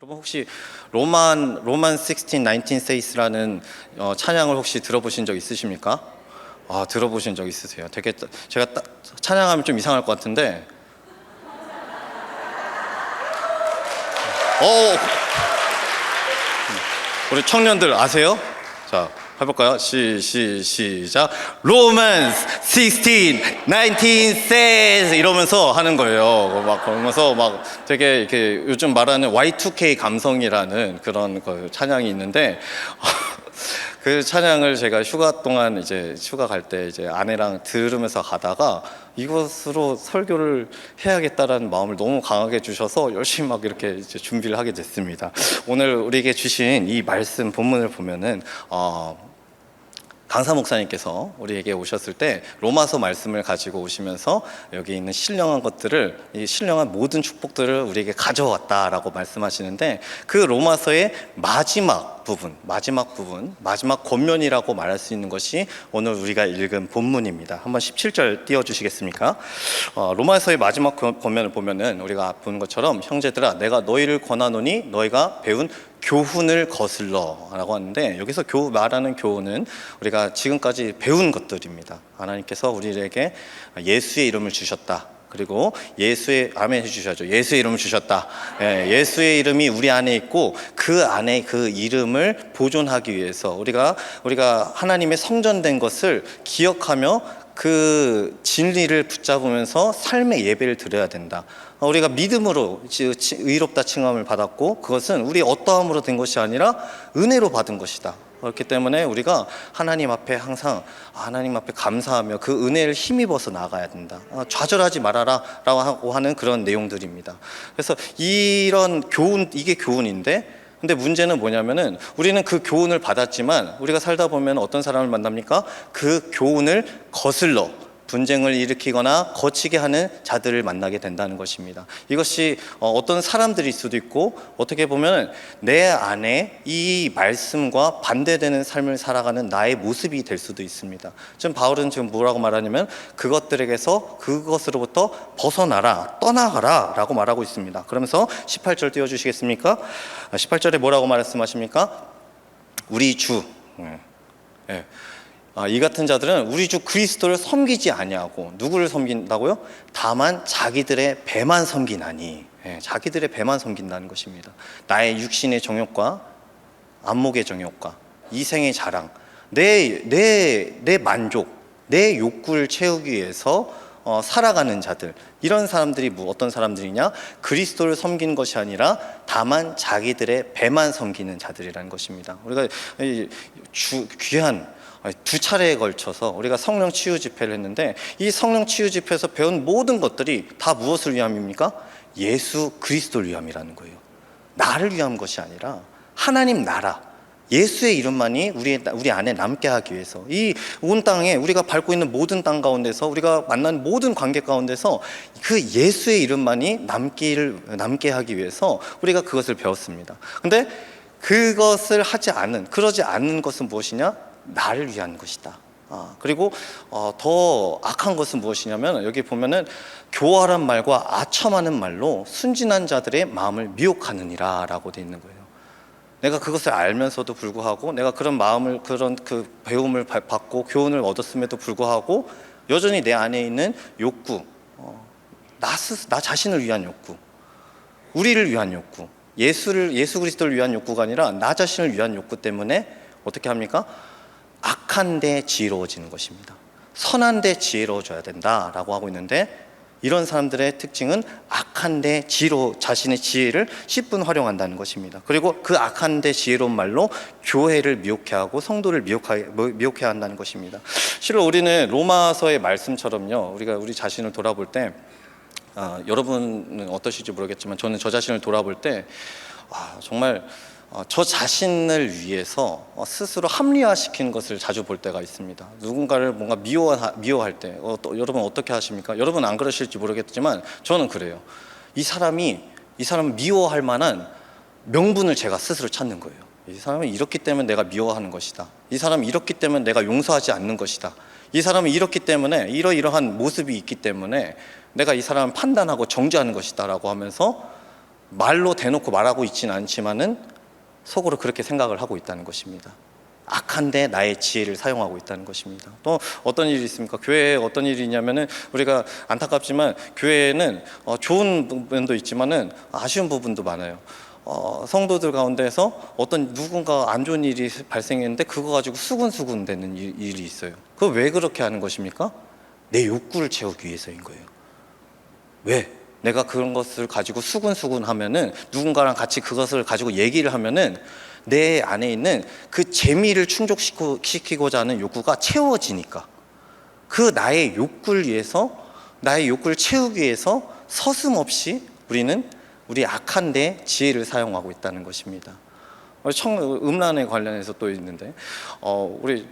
여러분 혹시 로만 16, 19 Says라는 찬양을 혹시 들어보신 적 있으십니까? 아, 들어보신 적 있으세요? 되게 제가 찬양하면 좀 이상할 것 같은데 우리 청년들 아세요? 자, 해볼까요? 시작. 로만 16, 19 says 이러면서 하는 거예요. 막 그러면서 막 되게 이렇게 요즘 말하는 Y2K 감성이라는 그런 찬양이 있는데 그 찬양을 제가 휴가 동안 이제 휴가 갈 때 이제 아내랑 들으면서 가다가 이것으로 설교를 해야겠다라는 마음을 너무 강하게 주셔서 열심히 막 이렇게 이제 준비를 하게 됐습니다. 오늘 우리에게 주신 이 말씀 본문을 보면은 강사 목사님께서 우리에게 오셨을 때 로마서 말씀을 가지고 오시면서 여기 있는 신령한 것들을, 이 신령한 모든 축복들을 우리에게 가져왔다라고 말씀하시는데, 그 로마서의 마지막 부분, 마지막 권면이라고 말할 수 있는 것이 오늘 우리가 읽은 본문입니다. 한번 17절 띄워주시겠습니까? 로마서의 마지막 권면을 보면은 우리가 보는 것처럼, 형제들아 내가 너희를 권하노니 너희가 배운 교훈을 거슬러 라고 하는데, 여기서 말하는 교훈은 우리가 지금까지 배운 것들입니다. 하나님께서 우리에게 예수의 이름을 주셨다. 그리고 예수의, 아멘 해주셔야죠. 예수의 이름을 주셨다. 예수의 이름이 우리 안에 있고 그 안에 그 이름을 보존하기 위해서 우리가 하나님의 성전된 것을 기억하며 그 진리를 붙잡으면서 삶의 예배를 드려야 된다. 우리가 믿음으로 의롭다 칭함을 받았고, 그것은 우리 어떠함으로 된 것이 아니라 은혜로 받은 것이다. 그렇기 때문에 우리가 하나님 앞에 항상 하나님 앞에 감사하며 그 은혜를 힘입어서 나가야 된다. 좌절하지 말아라 라고 하는 그런 내용들입니다. 그래서 이런 교훈, 이게 교훈인데, 근데 문제는 뭐냐면은 우리는 그 교훈을 받았지만 우리가 살다 보면 어떤 사람을 만납니까? 그 교훈을 거슬러 분쟁을 일으키거나 거치게 하는 자들을 만나게 된다는 것입니다. 이것이 어떤 사람들일 수도 있고, 어떻게 보면 내 안에 이 말씀과 반대되는 삶을 살아가는 나의 모습이 될 수도 있습니다. 지금 바울은 지금 뭐라고 말하냐면, 그것으로부터 벗어나라, 떠나가라 라고 말하고 있습니다. 그러면서 18절 띄워주시겠습니까? 18절에 뭐라고 말씀하십니까? 우리 주, 이 같은 자들은 우리 주 그리스도를 섬기지 아니하고, 누구를 섬긴다고요? 다만 자기들의 배만 섬기나니. 자기들의 배만 섬긴다는 것입니다. 나의 육신의 정욕과 안목의 정욕과 이생의 자랑, 내 만족, 내 욕구를 채우기 위해서 살아가는 자들, 이런 사람들이 어떤 사람들이냐? 그리스도를 섬기는 것이 아니라 다만 자기들의 배만 섬기는 자들이라는 것입니다. 우리가 귀한 두 차례에 걸쳐서 우리가 성령 치유 집회를 했는데, 이 성령 치유 집회에서 배운 모든 것들이 다 무엇을 위함입니까? 예수 그리스도를 위함이라는 거예요. 나를 위한 것이 아니라 하나님 나라, 예수의 이름만이 우리 안에 남게 하기 위해서, 이 온 땅에 우리가 밟고 있는 모든 땅 가운데서, 우리가 만난 모든 관계 가운데서 그 예수의 이름만이 남게 하기 위해서 우리가 그것을 배웠습니다. 근데 그러지 않는 것은 무엇이냐? 나를 위한 것이다. 그리고 더 악한 것은 무엇이냐면, 여기 보면은 교활한 말과 아첨하는 말로 순진한 자들의 마음을 미혹하느니라 라고 되어 있는 거예요. 내가 그것을 알면서도 불구하고, 내가 그런 그 배움을 받고 교훈을 얻었음에도 불구하고 여전히 내 안에 있는 욕구, 나 자신을 위한 욕구, 우리를 위한 욕구, 예수 그리스도를 위한 욕구가 아니라 나 자신을 위한 욕구 때문에 어떻게 합니까? 악한 데 지혜로워지는 것입니다. 선한 데 지혜로워져야 된다라고 하고 있는데, 이런 사람들의 특징은 악한 데 자신의 지혜를 10분 활용한다는 것입니다. 그리고 그 악한 데 지혜로운 말로 교회를 미혹해하고 성도를 미혹해 한다는 것입니다. 실로 우리는 로마서의 말씀처럼요, 우리가 우리 자신을 돌아볼 때, 여러분은 어떠실지 모르겠지만 저는 저 자신을 돌아볼 때 정말 저 자신을 위해서 스스로 합리화시키는 것을 자주 볼 때가 있습니다. 누군가를 뭔가 미워할 때 여러분 어떻게 하십니까? 여러분 안 그러실지 모르겠지만 저는 그래요. 이 사람을 미워할 만한 명분을 제가 스스로 찾는 거예요. 이 사람은 이렇기 때문에 내가 미워하는 것이다. 이 사람은 이렇기 때문에 내가 용서하지 않는 것이다. 이 사람은 이렇기 때문에 이러이러한 모습이 있기 때문에 내가 이 사람을 판단하고 정죄하는 것이다 라고 하면서 말로 대놓고 말하고 있지는 않지만은 속으로 그렇게 생각을 하고 있다는 것입니다. 악한데 나의 지혜를 사용하고 있다는 것입니다. 또 어떤 일이 있습니까? 교회에 어떤 일이 있냐면은 우리가 안타깝지만 교회에는 좋은 면도 있지만은 아쉬운 부분도 많아요. 성도들 가운데서 어떤 누군가 안 좋은 일이 발생했는데 그거 가지고 수군수군 되는 일이 있어요. 그거 왜 그렇게 하는 것입니까? 내 욕구를 채우기 위해서인 거예요. 왜? 내가 그런 것을 가지고 수군수군 하면은 누군가랑 같이 그것을 가지고 얘기를 하면은 내 안에 있는 그 재미를 충족시키고자 하는 욕구가 채워지니까, 그 나의 욕구를 위해서, 나의 욕구를 채우기 위해서 서슴없이 우리는 우리 악한데 지혜를 사용하고 있다는 것입니다. 음란에 관련해서 또 있는데 우리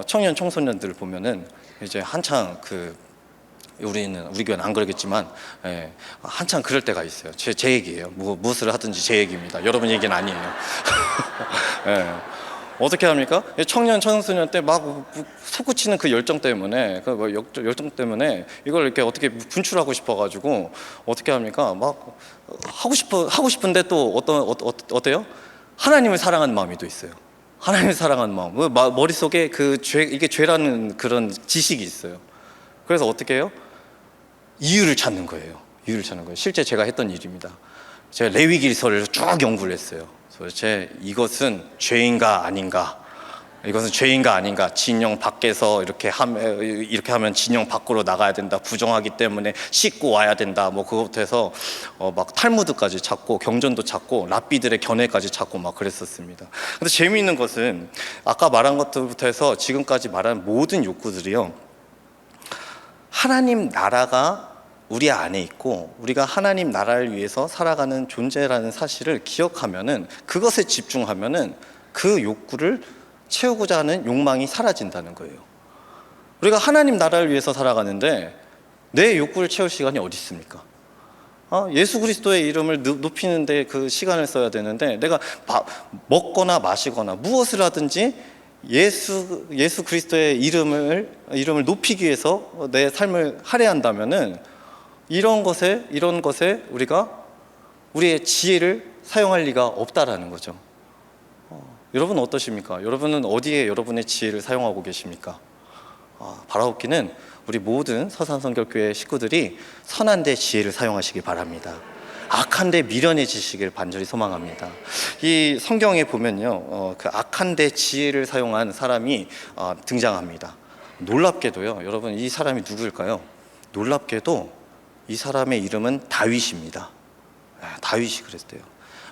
청년 청소년들 보면은 이제 한창 우리 교회는 안 그러겠지만 한창 그럴 때가 있어요. 제 얘기예요. 무엇을 하든지 제 얘기입니다. 여러분 얘기는 아니에요. 예. 어떻게 합니까? 청년 청소년 때 막 솟구치는 그 열정 때문에, 열정 때문에 이걸 이렇게 어떻게 분출하고 싶어가지고 어떻게 합니까? 막 하고 싶은데 또 어때요? 하나님을 사랑하는 마음이 또 있어요. 하나님을 사랑하는 마음. 머릿속에 이게 죄라는 그런 지식이 있어요. 그래서 어떻게 해요? 이유를 찾는 거예요. 실제 제가 했던 일입니다. 제가 레위기서를 쭉 연구를 했어요. 도대체 이것은 죄인가 아닌가? 진영 밖에서 이렇게 하면 진영 밖으로 나가야 된다. 부정하기 때문에 씻고 와야 된다. 그것부터 해서 막 탈무드까지 찾고 경전도 찾고 랍비들의 견해까지 찾고 막 그랬었습니다. 근데 재미있는 것은 아까 말한 것들부터 해서 지금까지 말한 모든 욕구들이요, 하나님 나라가 우리 안에 있고 우리가 하나님 나라를 위해서 살아가는 존재라는 사실을 기억하면은, 그것에 집중하면은 그 욕구를 채우고자 하는 욕망이 사라진다는 거예요. 우리가 하나님 나라를 위해서 살아가는데 내 욕구를 채울 시간이 어디 있습니까? 예수 그리스도의 이름을 높이는데 그 시간을 써야 되는데, 내가 먹거나 마시거나 무엇을 하든지 예수 그리스도의 이름을 높이기 위해서 내 삶을 할애한다면은 이런 것에 우리가 우리의 지혜를 사용할 리가 없다라는 거죠. 여러분은 어떠십니까? 여러분은 어디에 여러분의 지혜를 사용하고 계십니까? 바라옵기는 우리 모든 서산성결교회 식구들이 선한 데 지혜를 사용하시기 바랍니다. 악한 데 미련해지시길 간절히 소망합니다. 이 성경에 보면요, 그 악한 데 지혜를 사용한 사람이 등장합니다. 놀랍게도요, 여러분, 이 사람이 누구일까요? 놀랍게도 이 사람의 이름은 다윗입니다. 다윗이 그랬대요.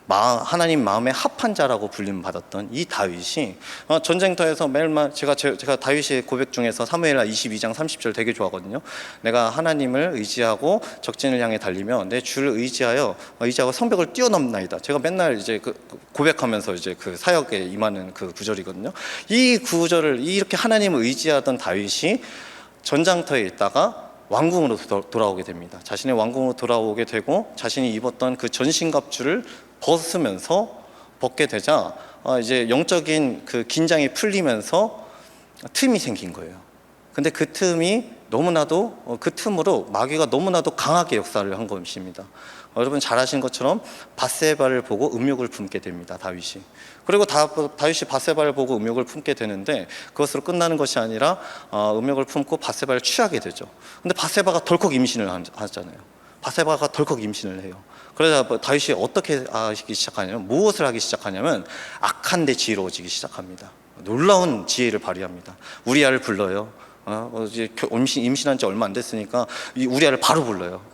하나님 마음에 합한 자라고 불림 받았던 이 다윗이 전쟁터에서 매일만 제가 다윗의 고백 중에서 사무엘하 22장 30절 되게 좋아하거든요. 내가 하나님을 의지하고 적진을 향해 달리며 내 주를 의지하고 성벽을 뛰어넘나이다. 제가 맨날 이제 고백하면서 이제 그 사역에 임하는 그 구절이거든요. 이 구절을 이렇게 하나님을 의지하던 다윗이 전장터에 있다가 왕궁으로 돌아오게 됩니다. 자신의 왕궁으로 돌아오게 되고 자신이 입었던 그 전신갑주를 벗게 되자 이제 영적인 그 긴장이 풀리면서 틈이 생긴 거예요. 근데 그 틈으로 마귀가 너무나도 강하게 역사를 한 것입니다. 여러분 잘 아시는 것처럼 밧세바를 보고 음욕을 품게 됩니다, 다윗이. 그리고 다윗이 밧세바를 보고 음욕을 품게 되는데 그것으로 끝나는 것이 아니라 음욕을 품고 밧세바를 취하게 되죠. 근데 밧세바가 덜컥 임신을 하잖아요. 밧세바가 덜컥 임신을 해요. 그러자 다윗이 어떻게 하기 시작하냐면, 무엇을 하기 시작하냐면 악한 데 지혜로워지기 시작합니다. 놀라운 지혜를 발휘합니다. 우리아를 불러요. 이제 임신한 지 얼마 안 됐으니까 우리아를 바로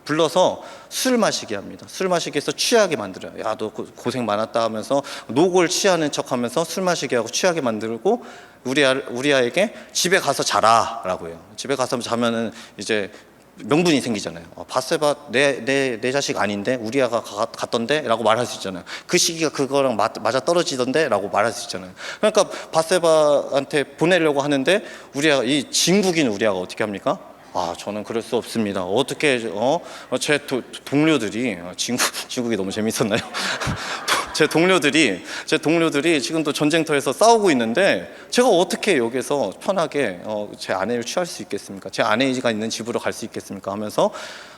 불러서 술 마시게 합니다. 술 마시게 해서 취하게 만들어요. 야, 너 고생 많았다 하면서 녹을 취하는 척하면서 술 마시게 하고 취하게 만들고 우리아에게 집에 가서 자라 라고 해요. 집에 가서 자면은 이제 명분이 생기잖아요. 밧세바 내 자식 아닌데 우리아가 갔던데 라고 말할 수 있잖아요. 그 시기가 그거랑 맞아 떨어지던데 라고 말할 수 있잖아요. 그러니까 밧세바한테 보내려고 하는데 이 진국인 우리아가 어떻게 합니까? 저는 그럴 수 없습니다. 어떻게 제 동료들이 진국이 너무 재밌었나요? 제 동료들이 지금도 전쟁터에서 싸우고 있는데 제가 어떻게 여기서 편하게 제 아내를 취할 수 있겠습니까? 제 아내가 있는 집으로 갈 수 있겠습니까? 하면서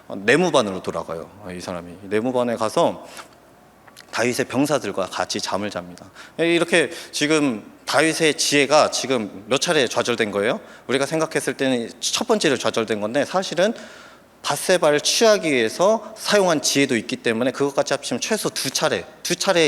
내무반으로 돌아가요. 이 사람이 내무반에 가서 다윗의 병사들과 같이 잠을 잡니다. 이렇게 지금 다윗의 지혜가 지금 몇 차례 좌절된 거예요? 우리가 생각했을 때는 첫 번째로 좌절된 건데, 사실은 밧세바를 취하기 위해서 사용한 지혜도 있기 때문에 그것까지 합치면 최소 두 차례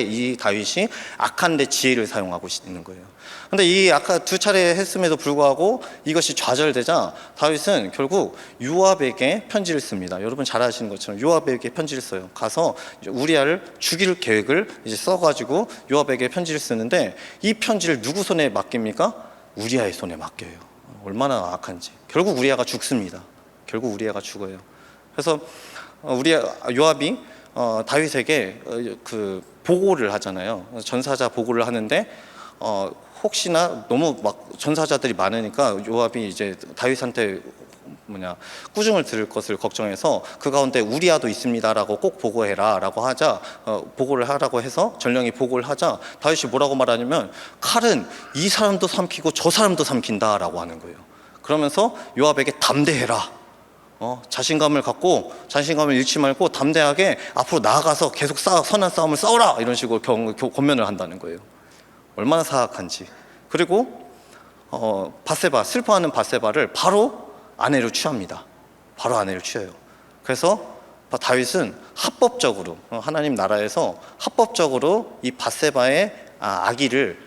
이 다윗이 악한 데 지혜를 사용하고 있는 거예요. 근데 이 아까 두 차례 했음에도 불구하고 이것이 좌절되자 다윗은 결국 요압에게 편지를 씁니다. 여러분 잘 아시는 것처럼 요압에게 편지를 써요. 가서 우리아를 죽일 계획을 이제 써가지고 요압에게 편지를 쓰는데, 이 편지를 누구 손에 맡깁니까? 우리아의 손에 맡겨요. 얼마나 악한지. 결국 우리아가 죽습니다. 결국 우리아가 죽어요. 그래서 요압이 다윗에게 그 보고를 하잖아요. 전사자 보고를 하는데 혹시나 너무 막 전사자들이 많으니까 요압이 이제 다윗한테 꾸중을 들을 것을 걱정해서 그 가운데 우리아도 있습니다라고 꼭 보고해라라고 하자, 보고를 하라고 해서 전령이 보고를 하자 다윗이 뭐라고 말하냐면, 칼은 이 사람도 삼키고 저 사람도 삼킨다라고 하는 거예요. 그러면서 요압에게 담대해라, 자신감을 갖고 자신감을 잃지 말고 담대하게 앞으로 나아가서 계속 선한 싸움을 싸워라, 이런 식으로 권면을 한다는 거예요. 얼마나 사악한지. 그리고 밧세바, 슬퍼하는 밧세바를 바로 아내로 취합니다. 바로 아내로 취해요. 그래서 다윗은 합법적으로 하나님 나라에서 합법적으로 이 밧세바의 아기를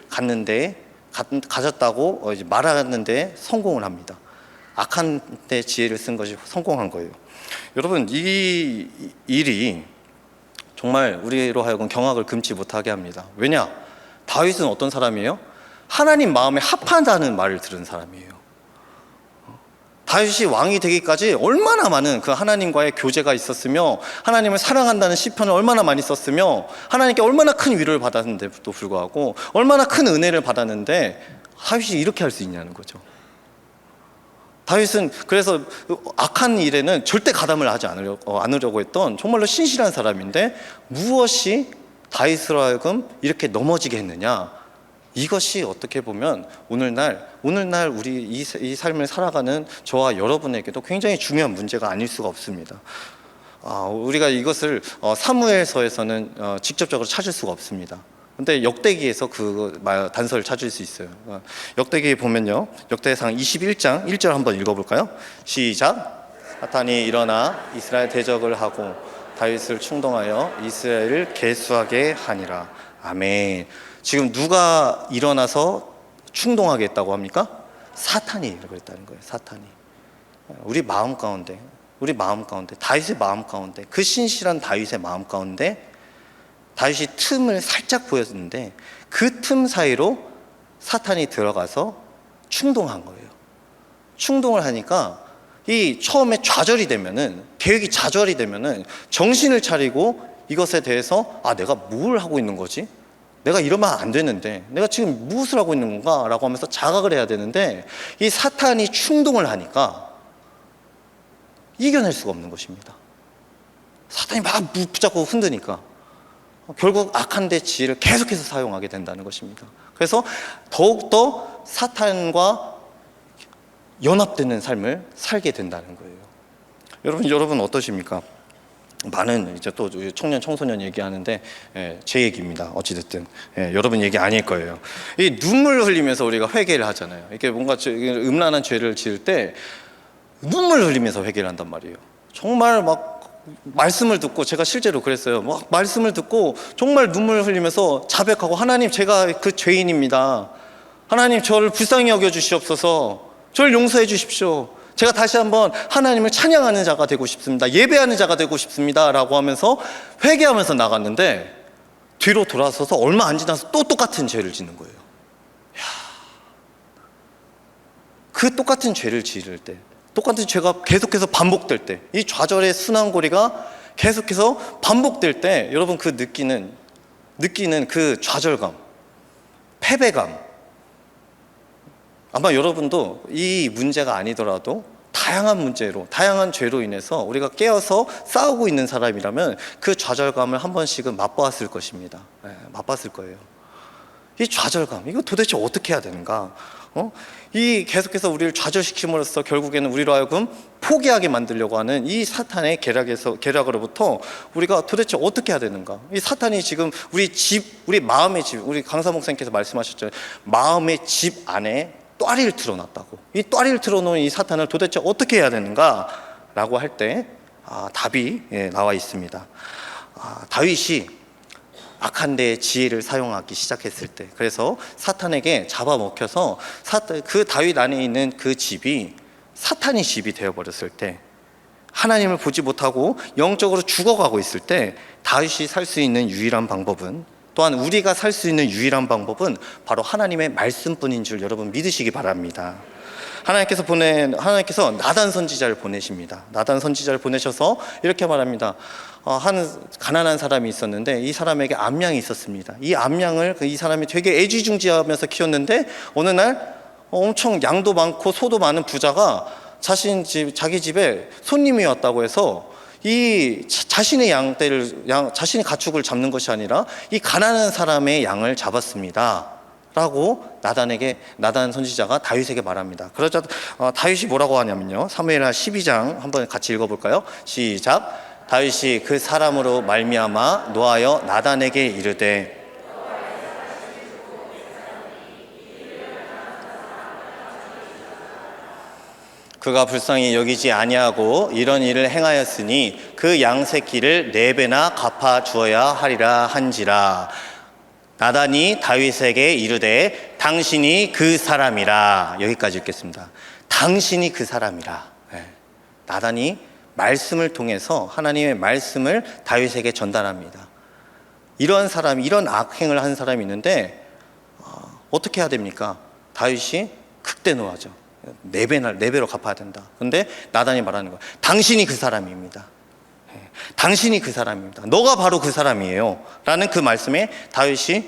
가졌다고 말하는 데 성공을 합니다. 악한 데 지혜를 쓴 것이 성공한 거예요. 여러분, 이 일이 정말 우리로 하여금 경악을 금치 못하게 합니다. 왜냐? 다윗은 어떤 사람이에요? 하나님 마음에 합한다는 말을 들은 사람이에요. 다윗이 왕이 되기까지 얼마나 많은 그 하나님과의 교제가 있었으며, 하나님을 사랑한다는 시편을 얼마나 많이 썼으며, 하나님께 얼마나 큰 위로를 받았는데도 불구하고, 얼마나 큰 은혜를 받았는데 다윗이 이렇게 할 수 있냐는 거죠. 다윗은 그래서 악한 일에는 절대 가담을 하지 않으려고 했던 정말로 신실한 사람인데, 무엇이 다윗으로 하여금 이렇게 넘어지게 했느냐? 이것이 어떻게 보면 오늘날 우리 이 삶을 살아가는 저와 여러분에게도 굉장히 중요한 문제가 아닐 수가 없습니다. 우리가 이것을 사무엘서에서는 직접적으로 찾을 수가 없습니다. 근데 역대기에서 그 단서를 찾을 수 있어요. 역대기에 보면요, 역대상 21장 1절 한번 읽어볼까요? 시작. 사탄이 일어나 이스라엘 대적을 하고 다윗을 충동하여 이스라엘을 계수하게 하니라. 아멘. 지금 누가 일어나서 충동하게 했다고 합니까? 사탄이 그랬다는 거예요. 사탄이. 우리 마음 가운데 다윗의 마음 가운데, 그 신실한 다윗의 마음 가운데 다윗이 틈을 살짝 보였는데, 그 틈 사이로 사탄이 들어가서 충동한 거예요. 충동을 하니까 이 처음에 좌절이 되면은, 계획이 좌절이 되면은 정신을 차리고 이것에 대해서 내가 뭘 하고 있는 거지? 내가 이러면 안 되는데, 내가 지금 무엇을 하고 있는 건가? 라고 하면서 자각을 해야 되는데, 이 사탄이 충동을 하니까 이겨낼 수가 없는 것입니다. 사탄이 막 붙잡고 흔드니까 결국 악한 데 지혜를 계속해서 사용하게 된다는 것입니다. 그래서 더욱더 사탄과 연합되는 삶을 살게 된다는 거예요. 여러분 어떠십니까? 많은 이제 또 청년 청소년 얘기하는데 제 얘기입니다. 어찌됐든 여러분 얘기 아닐 거예요. 이 눈물 흘리면서 우리가 회개를 하잖아요. 이게 뭔가 음란한 죄를 지을 때 눈물 흘리면서 회개를 한단 말이에요. 정말 막 말씀을 듣고, 제가 실제로 그랬어요. 막 말씀을 듣고 정말 눈물 흘리면서 자백하고, 하나님, 제가 그 죄인입니다. 하나님, 저를 불쌍히 여겨주시옵소서. 저를 용서해 주십시오. 제가 다시 한번 하나님을 찬양하는 자가 되고 싶습니다. 예배하는 자가 되고 싶습니다. 라고 하면서 회개하면서 나갔는데, 뒤로 돌아서서 얼마 안 지나서 또 똑같은 죄를 짓는 거예요. 그 똑같은 죄를 지을 때, 똑같은 죄가 계속해서 반복될 때, 이 좌절의 순환고리가 계속해서 반복될 때, 여러분 그 느끼는 그 좌절감, 패배감, 아마 여러분도 이 문제가 아니더라도 다양한 문제로, 다양한 죄로 인해서 우리가 깨어서 싸우고 있는 사람이라면 그 좌절감을 한 번씩은 맛보았을 것입니다. 맛봤을 거예요. 이 좌절감, 이거 도대체 어떻게 해야 되는가? 이 계속해서 우리를 좌절시킴으로써 결국에는 우리로 하여금 포기하게 만들려고 하는 이 사탄의 계략으로부터 우리가 도대체 어떻게 해야 되는가? 이 사탄이 지금 우리 마음의 집, 우리 강사 목사님께서 말씀하셨죠. 마음의 집 안에 ጧ리를 틀어놨다고. 이 ጧ리를 틀어놓은 이 사탄을 도대체 어떻게 해야 되는가라고 할 때 답이 나와 있습니다. 다윗이 악한 데의 지혜를 사용하기 시작했을 때, 그래서 사탄에게 잡아먹혀서 그 다윗 안에 있는 그 집이 사탄의 집이 되어버렸을 때, 하나님을 보지 못하고 영적으로 죽어가고 있을 때 다윗이 살 수 있는 유일한 방법은, 또한 우리가 살 수 있는 유일한 방법은 바로 하나님의 말씀뿐인 줄 여러분 믿으시기 바랍니다. 하나님께서 나단 선지자를 보내십니다. 나단 선지자를 보내셔서 이렇게 말합니다. 한 가난한 사람이 있었는데 이 사람에게 암양이 있었습니다. 이 암양을 이 사람이 되게 애지중지하면서 키웠는데 어느 날 엄청 양도 많고 소도 많은 부자가 자기 집에 손님이 왔다고 해서 이 자신의 자신의 가축을 잡는 것이 아니라 이 가난한 사람의 양을 잡았습니다 라고 나단 선지자가 다윗에게 말합니다. 그러자 다윗이 뭐라고 하냐면요, 사무엘하 12장 한번 같이 읽어볼까요? 시작. 다윗이 그 사람으로 말미암아 노하여 나단에게 이르되, 그가 불쌍히 여기지 아니하고 이런 일을 행하였으니 그 양새끼를 4배나 갚아 주어야 하리라 한지라. 나단이 다윗에게 이르되 당신이 그 사람이라. 여기까지 읽겠습니다. 당신이 그 사람이라. 나단이 말씀을 통해서 하나님의 말씀을 다윗에게 전달합니다. 이런 악행을 한 사람이 있는데 어떻게 해야 됩니까? 다윗이 극대노하죠. 4배로 갚아야 된다. 근데 나단이 말하는 거예요. 당신이 그 사람입니다. 당신이 그 사람입니다. 너가 바로 그 사람이에요 라는 그 말씀에 다윗이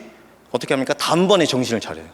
어떻게 합니까? 단번에 정신을 차려요.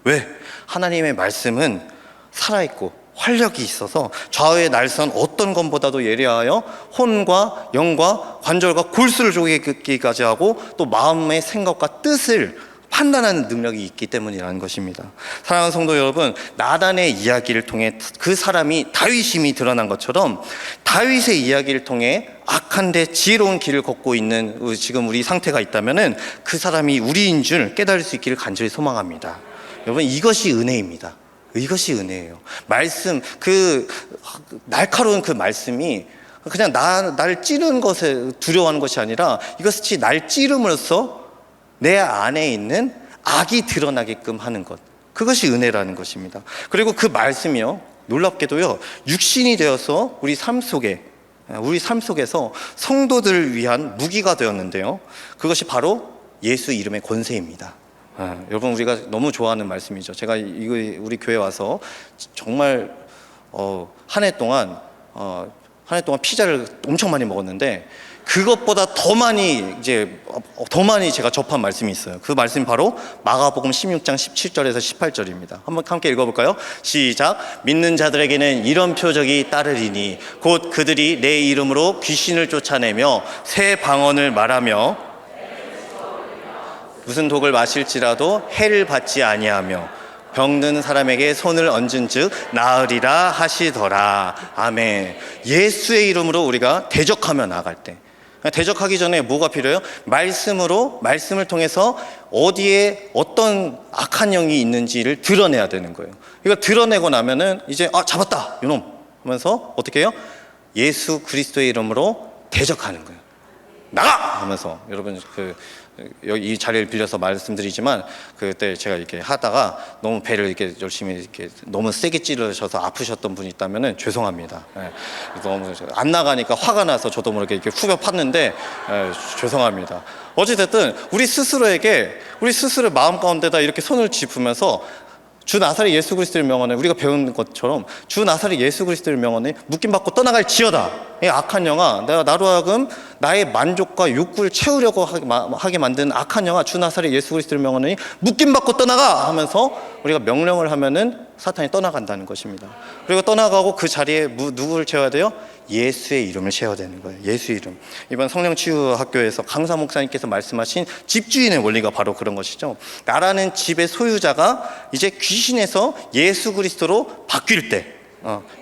왜? 하나님의 말씀은 살아있고 활력이 있어서 좌우의 날선 어떤 것보다도 예리하여 혼과 영과 관절과 골수를 쪼개기까지 하고 또 마음의 생각과 뜻을 판단하는 능력이 있기 때문이라는 것입니다. 사랑하는 성도 여러분, 나단의 이야기를 통해 그 사람이 다윗임이 드러난 것처럼 다윗의 이야기를 통해 악한데 지혜로운 길을 걷고 있는 지금 우리 상태가 있다면 그 사람이 우리인 줄 깨달을 수 있기를 간절히 소망합니다. 여러분, 이것이 은혜입니다. 이것이 은혜예요. 말씀, 날카로운 그 말씀이 그냥 날 찌르는 것에 두려워하는 것이 아니라 이것이 날 찌름으로써 내 안에 있는 악이 드러나게끔 하는 것, 그것이 은혜라는 것입니다. 그리고 그 말씀이요, 놀랍게도요, 육신이 되어서 우리 삶 속에서 성도들을 위한 무기가 되었는데요, 그것이 바로 예수 이름의 권세입니다. 여러분, 우리가 너무 좋아하는 말씀이죠. 제가 우리 교회 와서 정말 한 해 동안 피자를 엄청 많이 먹었는데 그것보다 더 많이 제가 접한 말씀이 있어요. 그 말씀이 바로 마가복음 16장 17절에서 18절입니다. 한번 함께 읽어볼까요? 시작. 믿는 자들에게는 이런 표적이 따르리니 곧 그들이 내 이름으로 귀신을 쫓아내며 새 방언을 말하며 무슨 독을 마실지라도 해를 받지 아니하며 병든 사람에게 손을 얹은즉 나으리라 하시더라. 아멘. 예수의 이름으로 우리가 대적하며 나아갈 때, 대적하기 전에 뭐가 필요해요? 말씀을 통해서 어디에 어떤 악한 영이 있는지를 드러내야 되는 거예요. 이거 드러내고 나면은 이제 잡았다 이놈 하면서 어떻게 해요? 예수 그리스도의 이름으로 대적하는 거예요. 나가! 하면서 여러분 이 자리를 빌려서 말씀드리지만 그때 제가 이렇게 하다가 너무 배를 이렇게 열심히 이렇게 너무 세게 찌르셔서 아프셨던 분이 있다면은 죄송합니다. 너무 안 나가니까 화가 나서 저도 모르게 이렇게 후벼 팠는데 죄송합니다. 어찌됐든 우리 스스로의 마음 가운데다 이렇게 손을 짚으면서 주 나사렛 예수 그리스도의 명언에 우리가 배운 것처럼 주 나사렛 예수 그리스도의 명언에 묶임받고 떠나갈지어다. 이 악한 영아, 내가 나로 하여금 나의 만족과 욕구를 채우려고 하게 만든 악한 영아, 주 나사렛 예수 그리스도의 명언에 묶임받고 떠나가 하면서 우리가 명령을 하면은 사탄이 떠나간다는 것입니다. 그리고 떠나가고 그 자리에 누구를 채워야 돼요? 예수의 이름을 채워야 되는 거예요. 예수의 이름. 이번 성령치유학교에서 강사 목사님께서 말씀하신 집주인의 원리가 바로 그런 것이죠. 나라는 집의 소유자가 이제 귀신에서 예수 그리스도로 바뀔 때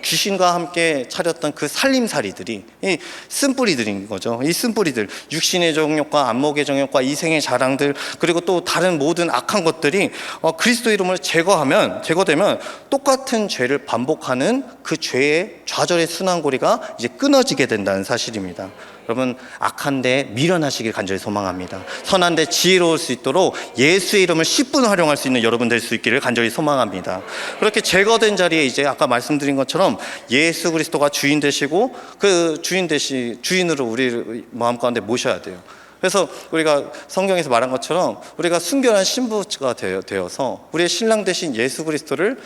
귀신과 함께 차렸던 그 살림살이들이 이 쓴뿌리들인 거죠. 이 쓴뿌리들, 육신의 정욕과 안목의 정욕과 이생의 자랑들, 그리고 또 다른 모든 악한 것들이 그리스도 이름을 제거되면 똑같은 죄를 반복하는 그 죄의 좌절의 순환고리가 이제 끊어지게 된다는 사실입니다. 여러분, 악한 데 미련하시길 간절히 소망합니다. 선한 데 지혜로울 수 있도록 예수의 이름을 10분 활용할 수 있는 여러분 될 수 있기를 간절히 소망합니다. 그렇게 제거된 자리에 이제 아까 말씀드린 것처럼 예수 그리스도가 주인 되시고 그 주인으로 우리 마음 가운데 모셔야 돼요. 그래서 우리가 성경에서 말한 것처럼 우리가 순결한 신부가 되어서 우리의 신랑 되신 예수 그리스도를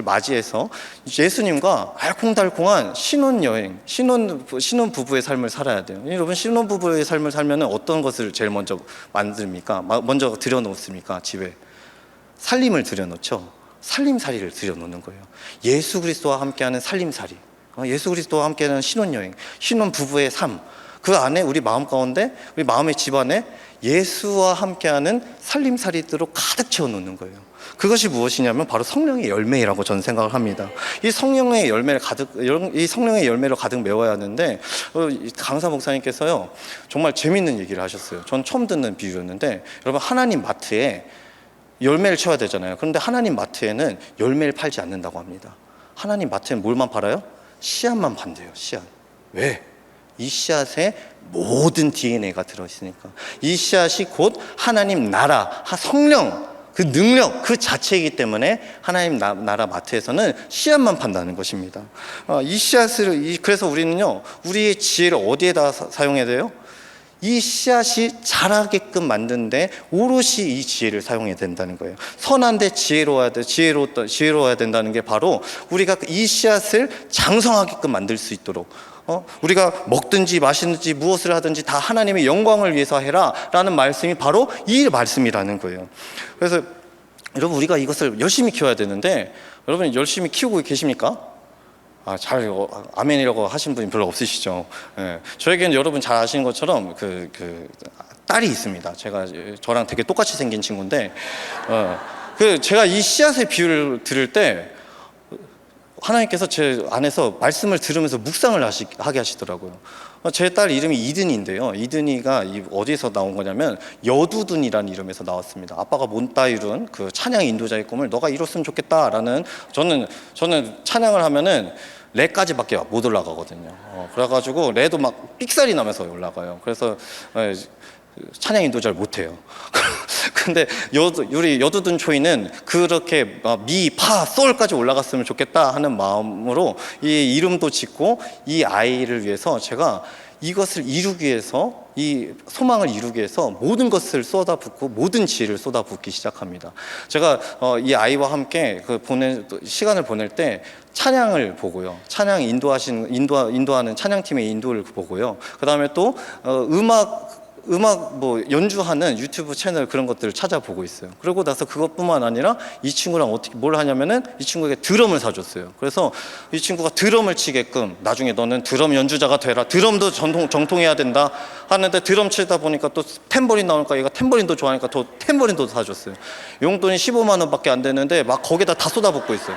맞이해서 예수님과 알콩달콩한 신혼여행, 신혼 부부의 삶을 살아야 돼요. 여러분, 신혼 부부의 삶을 살면 어떤 것을 제일 먼저 만듭니까? 먼저 들여놓습니까? 집에 살림을 들여놓죠. 살림살이를 들여놓는 거예요. 예수 그리스도와 함께하는 살림살이, 예수 그리스도와 함께하는 신혼여행, 신혼 부부의 삶, 그 안에 우리 마음 가운데, 우리 마음의 집안에 예수와 함께하는 살림살이들로 가득 채워놓는 거예요. 그것이 무엇이냐면 바로 성령의 열매라고 저는 생각을 합니다. 이 성령의 열매를 가득 메워야 하는데, 강사 목사님께서요 정말 재밌는 얘기를 하셨어요. 전 처음 듣는 비유였는데, 여러분, 하나님 마트에 열매를 채워야 되잖아요. 그런데 하나님 마트에는 열매를 팔지 않는다고 합니다. 하나님 마트에는 뭘만 팔아요? 씨앗만 판대요. 씨앗. 왜? 이 씨앗에 모든 DNA가 들어있으니까. 이 씨앗이 곧 하나님 나라, 성령, 그 능력 그 자체이기 때문에 하나님 나라 마트에서는 씨앗만 판다는 것입니다. 이 씨앗을, 그래서 우리는요 우리의 지혜를 어디에다 사용해야 돼요? 이 씨앗이 자라게끔 만드는데 오롯이 이 지혜를 사용해야 된다는 거예요. 선한데 지혜로워야 된다는 게 바로 우리가 이 씨앗을 장성하게끔 만들 수 있도록, 우리가 먹든지 마시든지 무엇을 하든지 다 하나님의 영광을 위해서 해라 라는 말씀이 바로 이 말씀이라는 거예요. 그래서 여러분, 우리가 이것을 열심히 키워야 되는데, 여러분 열심히 키우고 계십니까? 아멘이라고 하신 분이 별로 없으시죠. 예. 저에게는 여러분 잘 아시는 것처럼 딸이 있습니다. 저랑 되게 똑같이 생긴 친구인데, 제가 이 씨앗의 비유를 들을 때 하나님께서 제 안에서 말씀을 들으면서 묵상을 하게 하시더라고요. 제 딸 이름이 이든이인데요. 이든이가 어디서 나온 거냐면 여두둔이라는 이름에서 나왔습니다. 아빠가 몬따 이룬 그 찬양 인도자의 꿈을 너가 이뤘으면 좋겠다라는, 저는 찬양을 하면은 레까지밖에 못 올라가거든요. 그래가지고 레도 막 삑살이 나면서 올라가요. 그래서 찬양 인도자를 못해요. 근데 우리 여두둔 초이는 그렇게 미, 파, 솔까지 올라갔으면 좋겠다 하는 마음으로 이 이름도 짓고 이 아이를 위해서 제가 이것을 이루기 위해서, 이 소망을 이루기 위해서 모든 것을 쏟아붓고 모든 지혜를 쏟아붓기 시작합니다. 제가 이 아이와 함께 시간을 보낼 때 찬양을 보고요, 찬양 인도하는 찬양팀의 인도를 보고요, 그 다음에 또 음악 연주하는 유튜브 채널 그런 것들을 찾아보고 있어요. 그러고 나서 그것뿐만 아니라 이 친구랑 뭘 하냐면은 이 친구에게 드럼을 사줬어요. 그래서 이 친구가 드럼을 치게끔, 나중에 너는 드럼 연주자가 되라, 드럼도 정통해야 된다 하는데, 드럼 치다 보니까 또 탬버린 나오니까 얘가 탬버린도 좋아하니까 또 탬버린도 사줬어요. 용돈이 15만 원밖에 안 되는데 막 거기다 다 쏟아붓고 있어요.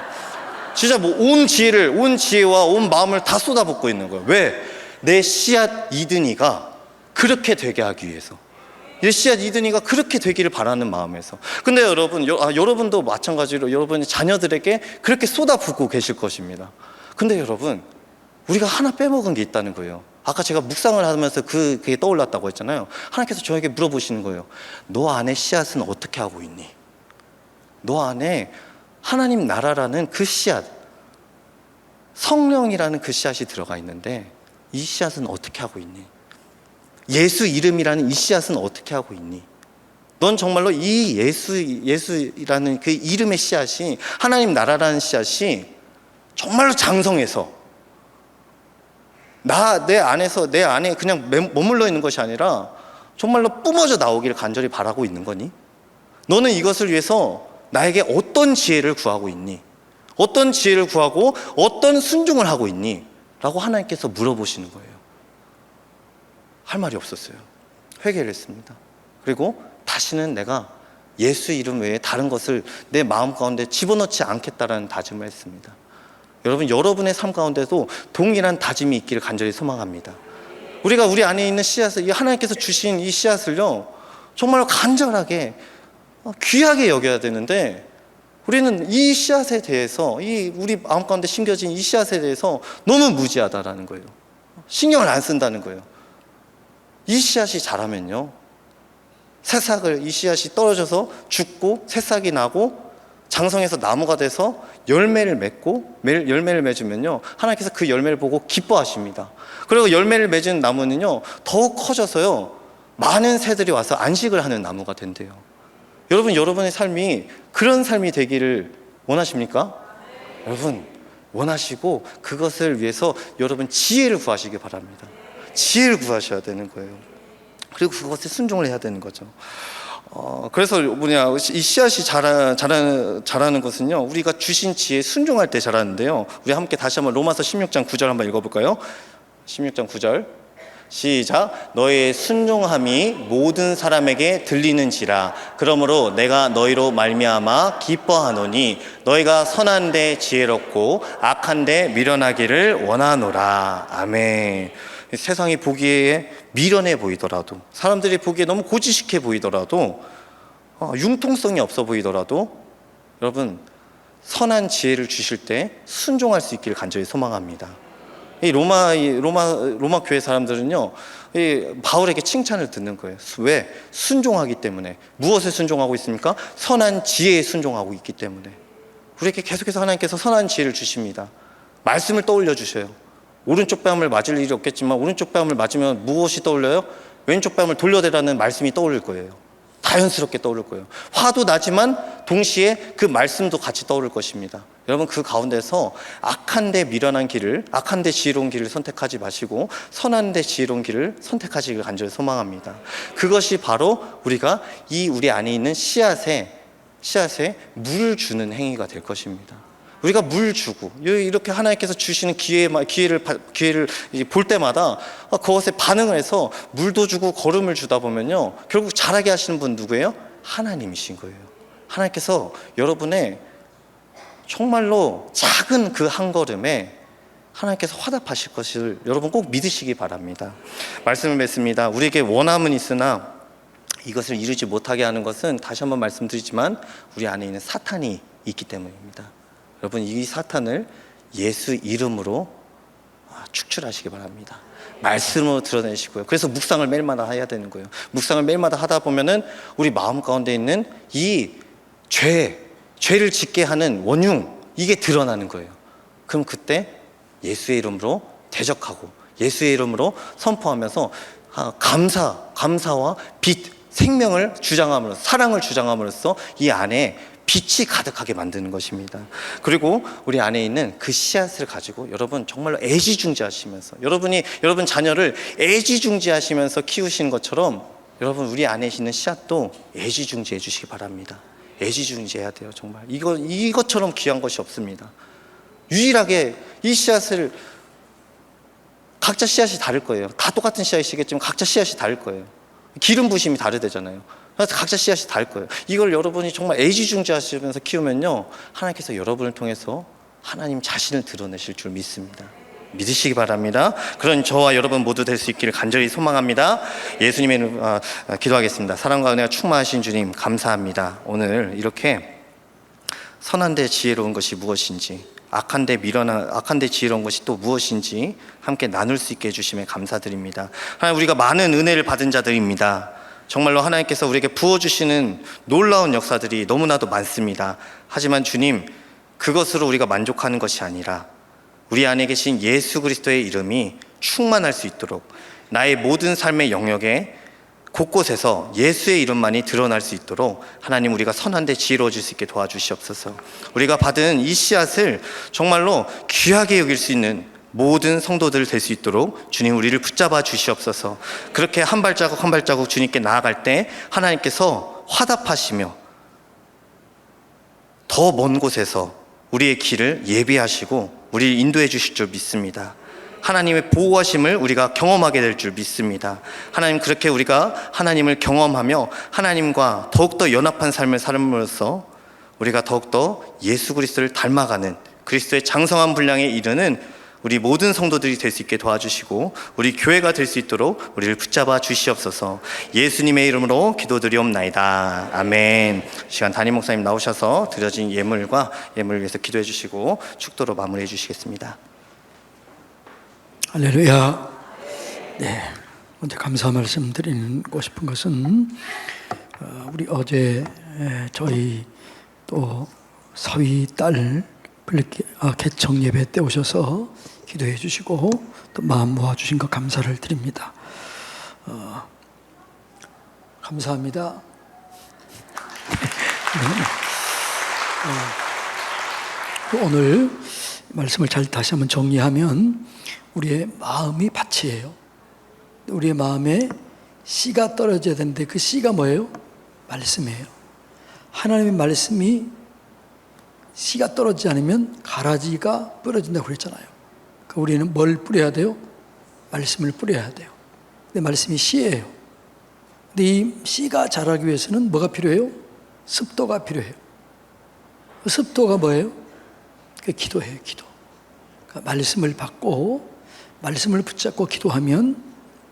진짜 온 지혜와 온 마음을 다 쏟아붓고 있는 거예요. 왜? 내 씨앗 이든이가 그렇게 되게 하기 위해서, 씨앗 이든이가 그렇게 되기를 바라는 마음에서. 근데 여러분도 마찬가지로 여러분의 자녀들에게 그렇게 쏟아붓고 계실 것입니다. 근데 여러분, 우리가 하나 빼먹은 게 있다는 거예요. 아까 제가 묵상을 하면서 그게 떠올랐다고 했잖아요. 하나님께서 저에게 물어보시는 거예요. 너 안에 씨앗은 어떻게 하고 있니? 너 안에 하나님 나라라는 그 씨앗, 성령이라는 그 씨앗이 들어가 있는데 이 씨앗은 어떻게 하고 있니? 예수 이름이라는 이 씨앗은 어떻게 하고 있니? 넌 정말로 이 예수라는 그 이름의 씨앗이, 하나님 나라라는 씨앗이 정말로 장성해서 내 안에 그냥 머물러 있는 것이 아니라 정말로 뿜어져 나오기를 간절히 바라고 있는 거니? 너는 이것을 위해서 나에게 어떤 지혜를 구하고 있니? 어떤 지혜를 구하고 어떤 순종을 하고 있니? 라고 하나님께서 물어보시는 거예요. 할 말이 없었어요. 회개를 했습니다. 그리고 다시는 내가 예수 이름 외에 다른 것을 내 마음 가운데 집어넣지 않겠다라는 다짐을 했습니다. 여러분, 여러분의 삶 가운데도 동일한 다짐이 있기를 간절히 소망합니다. 우리가 우리 안에 있는 씨앗을, 하나님께서 주신 이 씨앗을요, 정말로 간절하게 귀하게 여겨야 되는데, 우리는 이 씨앗에 대해서, 이 우리 마음 가운데 심겨진 이 씨앗에 대해서 너무 무지하다라는 거예요. 신경을 안 쓴다는 거예요. 이 씨앗이 자라면요, 새싹을, 이 씨앗이 떨어져서 죽고 새싹이 나고 장성해서 나무가 돼서 열매를 맺고, 열매를 맺으면요, 하나님께서 그 열매를 보고 기뻐하십니다. 그리고 열매를 맺은 나무는요, 더욱 커져서요, 많은 새들이 와서 안식을 하는 나무가 된대요. 여러분, 여러분의 삶이 그런 삶이 되기를 원하십니까? 여러분, 원하시고 그것을 위해서 여러분 지혜를 구하시기 바랍니다. 지혜를 구하셔야 되는 거예요. 그리고 그것에 순종을 해야 되는 거죠. 그래서 이 씨앗이 자라는 것은요, 우리가 주신 지혜에 순종할 때 자라는데요. 우리 함께 다시 한번 로마서 16장 9절 한번 읽어볼까요? 16장 9절 시작. 너의 순종함이 모든 사람에게 들리는지라. 그러므로 내가 너희로 말미암아 기뻐하노니 너희가 선한데 지혜롭고 악한데 미련하기를 원하노라. 아멘. 세상이 보기에 미련해 보이더라도, 사람들이 보기에 너무 고지식해 보이더라도, 융통성이 없어 보이더라도, 여러분, 선한 지혜를 주실 때 순종할 수 있기를 간절히 소망합니다. 이 로마 교회 사람들은요, 이 바울에게 칭찬을 듣는 거예요. 왜? 순종하기 때문에. 무엇에 순종하고 있습니까? 선한 지혜에 순종하고 있기 때문에. 우리에게 계속해서 하나님께서 선한 지혜를 주십니다. 말씀을 떠올려 주셔요. 오른쪽 뺨을 맞을 일이 없겠지만 오른쪽 뺨을 맞으면 무엇이 떠올려요? 왼쪽 뺨을 돌려대라는 말씀이 떠오를 거예요. 자연스럽게 떠오를 거예요. 화도 나지만 동시에 그 말씀도 같이 떠오를 것입니다. 여러분, 그 가운데서 악한데 미련한 길을, 악한데 지혜로운 길을 선택하지 마시고 선한데 지혜로운 길을 선택하시길 간절히 소망합니다. 그것이 바로 우리가 이 우리 안에 있는 씨앗에 물을 주는 행위가 될 것입니다. 우리가 물 주고 이렇게 하나님께서 주시는 기회를 볼 때마다 그것에 반응을 해서 물도 주고 거름을 주다 보면요, 결국 자라게 하시는 분 누구예요? 하나님이신 거예요. 하나님께서 여러분의 정말로 작은 그 한 걸음에 하나님께서 화답하실 것을 여러분 꼭 믿으시기 바랍니다. 말씀을 맺습니다. 우리에게 원함은 있으나 이것을 이루지 못하게 하는 것은, 다시 한번 말씀드리지만, 우리 안에 있는 사탄이 있기 때문입니다. 여러분, 이 사탄을 예수 이름으로 축출하시기 바랍니다. 말씀으로 드러내시고요. 그래서 묵상을 매일마다 해야 되는 거예요. 묵상을 매일마다 하다 보면은 우리 마음 가운데 있는 이 죄를 짓게 하는 원흉, 이게 드러나는 거예요. 그럼 그때 예수의 이름으로 대적하고 예수의 이름으로 선포하면서 감사와 빛, 생명을 주장함으로써, 사랑을 주장함으로써 이 안에 빛이 가득하게 만드는 것입니다. 그리고 우리 안에 있는 그 씨앗을 가지고 여러분 정말로 애지중지하시면서, 여러분 자녀를 애지중지하시면서 키우신 것처럼, 여러분 우리 안에 있는 씨앗도 애지중지해 주시기 바랍니다. 애지중지해야 돼요. 정말 이것처럼 귀한 것이 없습니다. 유일하게 이 씨앗을, 각자 씨앗이 다를 거예요. 다 똑같은 씨앗이겠지만 각자 씨앗이 다를 거예요. 기름 부심이 다르대잖아요. 그래서 각자 씨앗이 다를 거예요. 이걸 여러분이 정말 애지중지하시면서 키우면요, 하나님께서 여러분을 통해서 하나님 자신을 드러내실 줄 믿습니다. 믿으시기 바랍니다. 그런 저와 여러분 모두 될 수 있기를 간절히 소망합니다. 예수님의 기도하겠습니다. 사랑과 은혜가 충만하신 주님, 감사합니다. 오늘 이렇게 선한데 지혜로운 것이 무엇인지, 악한데 지혜로운 것이 또 무엇인지 함께 나눌 수 있게 해주심에 감사드립니다. 하나님, 우리가 많은 은혜를 받은 자들입니다. 정말로 하나님께서 우리에게 부어주시는 놀라운 역사들이 너무나도 많습니다. 하지만 주님, 그것으로 우리가 만족하는 것이 아니라 우리 안에 계신 예수 그리스도의 이름이 충만할 수 있도록, 나의 모든 삶의 영역에 곳곳에서 예수의 이름만이 드러날 수 있도록 하나님, 우리가 선한데 지혜로워질 수 있게 도와주시옵소서. 우리가 받은 이 씨앗을 정말로 귀하게 여길 수 있는 모든 성도들 될 수 있도록 주님, 우리를 붙잡아 주시옵소서. 그렇게 한 발자국 한 발자국 주님께 나아갈 때 하나님께서 화답하시며 더 먼 곳에서 우리의 길을 예비하시고 우리를 인도해 주실 줄 믿습니다. 하나님의 보호하심을 우리가 경험하게 될 줄 믿습니다. 하나님, 그렇게 우리가 하나님을 경험하며 하나님과 더욱더 연합한 삶을 살음으로써 우리가 더욱더 예수 그리스도를 닮아가는, 그리스도의 장성한 분량에 이르는 우리 모든 성도들이 될 수 있게 도와주시고 우리 교회가 될 수 있도록 우리를 붙잡아 주시옵소서. 예수님의 이름으로 기도드리옵나이다. 아멘. 시간 담임 목사님 나오셔서 드려진 예물과 예물을 위해서 기도해 주시고 축도로 마무리해 주시겠습니다. 할렐루야. 네, 먼저 감사 말씀 드리고 싶은 것은 우리 어제 저희 또 사위 딸 개청 예배 때 오셔서 기도해 주시고 또 마음 모아 주신 것 감사를 드립니다. 감사합니다. 오늘 말씀을 잘 다시 한번 정리하면 우리의 마음이 밭이에요. 우리의 마음에 씨가 떨어져야 되는데 그 씨가 뭐예요? 말씀이에요. 하나님의 말씀이 씨가 떨어지지 않으면 가라지가 부러진다고 그랬잖아요. 그러니까 우리는 뭘 뿌려야 돼요? 말씀을 뿌려야 돼요. 근데 말씀이 씨예요. 근데 이 씨가 자라기 위해서는 뭐가 필요해요? 습도가 필요해요. 그 습도가 뭐예요? 그 기도예요, 기도. 그러니까 말씀을 받고 말씀을 붙잡고 기도하면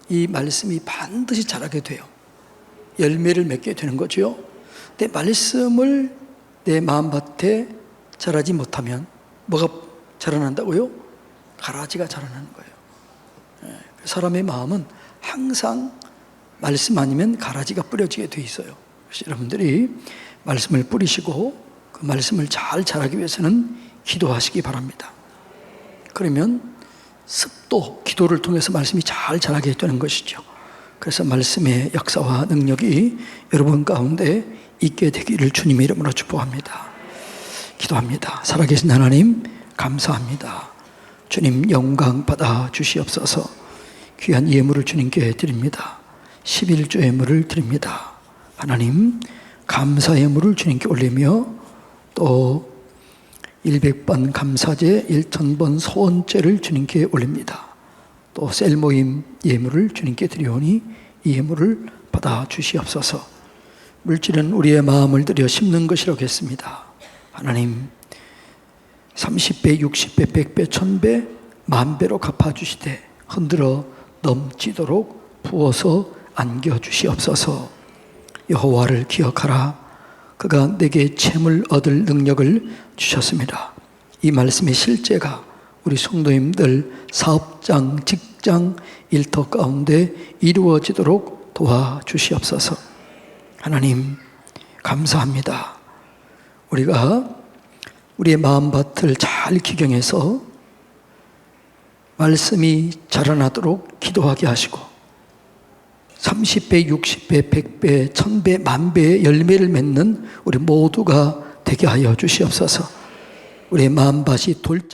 이 말씀이 반드시 자라게 돼요. 열매를 맺게 되는 거죠. 근데 말씀을 내 마음밭에 자라지 못하면 뭐가 자라난다고요? 가라지가 자라나는 거예요. 사람의 마음은 항상 말씀 아니면 가라지가 뿌려지게 돼 있어요. 그래서 여러분들이 말씀을 뿌리시고 그 말씀을 잘 자라기 위해서는 기도하시기 바랍니다. 그러면 습도, 기도를 통해서 말씀이 잘 자라게 되는 것이죠. 그래서 말씀의 역사와 능력이 여러분 가운데 있게 되기를 주님의 이름으로 축복합니다. 기도합니다. 살아계신 하나님 감사합니다. 주님 영광 받아 주시옵소서. 귀한 예물을 주님께 드립니다. 11조 예물을 드립니다. 하나님 감사 예물을 주님께 올리며 또 100번 감사제, 1000번 소원제를 주님께 올립니다. 또 셀모임 예물을 주님께 드리오니 이 예물을 받아 주시옵소서. 물질은 우리의 마음을 들여 심는 것이라고 했습니다. 하나님 30배, 60배, 100배, 1000배, 만배로 갚아주시되 흔들어 넘치도록 부어서 안겨주시옵소서. 여호와를 기억하라. 그가 내게 채물 얻을 능력을 주셨습니다. 이 말씀의 실제가 우리 성도님들 사업장, 직장, 일터 가운데 이루어지도록 도와주시옵소서. 하나님 감사합니다. 우리가 우리의 마음밭을 잘 기경해서 말씀이 자라나도록 기도하게 하시고 30배, 60배, 100배, 1000배, 만배의 열매를 맺는 우리 모두가 되게 하여 주시옵소서. 우리의 마음밭이 돌짝